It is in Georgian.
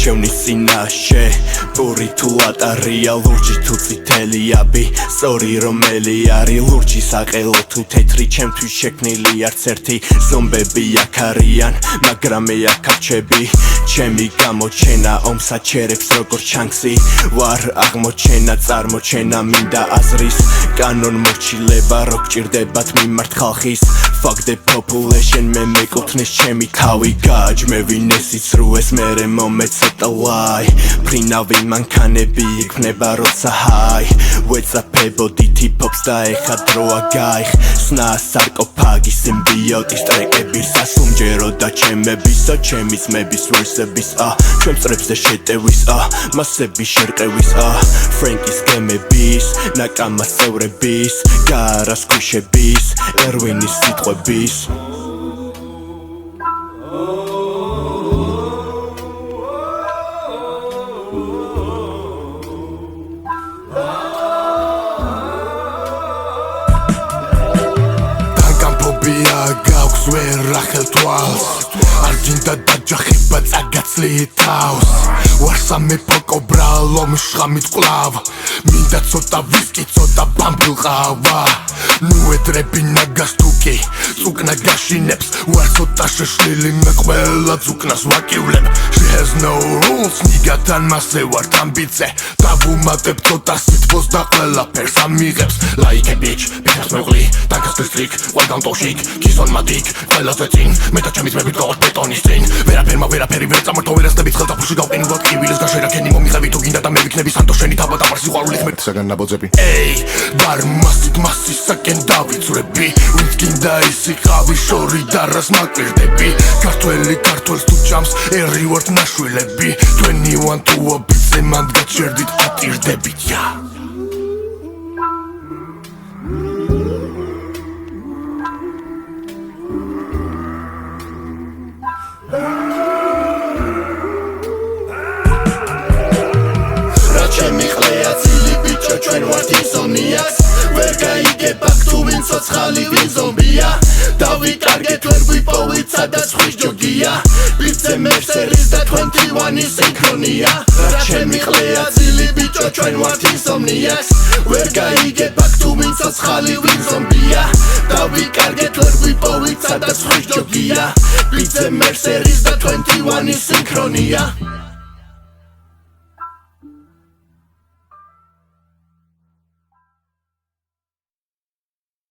ჩემნის წინაშე პური თუ ატარია ლურჯი თუ წითელი აბი სწორი რომელი არის ლურჯი საყელო თუ თეთრი ჩემთვის შექმნილი არც ერთი ზომბები აქ არიან მაგრამ მე აქ არჩები ჩემი გამოჩენა ომსაჩერებს როგორ ჩანქსი ვარ აღმოჩენა წარმოჩენა მინდა აზრის კანონ მორჩილება რო გჭირდებათ მიმართ ხალხის fuck the population მე მეკუთვნის ჩემი თავი გააჯმევინ ეს იცრუეს მერე მომეცეტა ლაი ფრინავი მანქანები იქნება როცა ჰაი ვეცაფებოდი ტიპობს და ეხა დროა გაიხ სნა სარკოფაგი სიმბიოტის ტრეკები სასუმჯერო და ჩემებისა ჩემი ძმების ვერსების ჩვენ წრებზე შეტევის მასები შერყევის ფრენკის გემების ნაკამას წევრების გარას ქუშების ერვინის სიტყვების გაქვს ვერ ახელ თვალს არ გინდა დაჯახება წაგაცლი თავს ვარ სამეფო კობრა ლომშხამით კლავ მინდა ცოტა ვისკი ცოტა ბამბილყავა ნუ ედრები ნაგას თუკი წუკნა გაშინებს ვარ ცოტა შეშლილი მე ყველა წუკნას ვაკივლებ she has no rules ნიგათან მასე ვარ ამბიცე დავუმატებ ცოტა სიტყვას და ყველაფერს ამიღებს like a bitch ფეხს მეღლი დაგასწრ სტრიკ welcome to chic on my dick, ყველაზე წინ მე და ჩემი ძმები ვდგავართ ბეტონის წინ ვერაფერი ვერ წამართო ვერასდებით ხელთაფურში გავყინე ვარ კივილის გაშერაქენი მომიხევი თუ გინდა და მე ვიქნები სანტო შენი თავად ამარ სიყვარულით მერტსაგან ნაბოძები ეი ვარ მასისაკენ დავიწრები ვინც გინდა ის იყავი შორი და რას მაკვირდები ქართველი ქართველს თუ ჭამს ერი ვართ ნაშვილები 21 თუ ობიცე მანდ გაჩერდით ატირდებით ჩემი ყლეა ცილი ბიჭო ჩვენ ვართ ისომიაქს ვერ გაიგებ აქ თუ ვინ ცოცხალი ვინ ზომბია დავიკარგეთ ვერ ვიპოვით სადაც ხვის ჯოგია ბიძე მერსერის და 21-ის სინქრონია ჩემი ყლეა ცილი ბიჭო ჩვენ ვართ ისომიაქს ვერ გაიგებ აქ თუ ვინ ცოცხალი ვინ ზომბია დავიკარგეთ ვერ ვიპოვით სადაც ხვის ჯოგია ბიძე მერსერის და 21-ის სინქრონია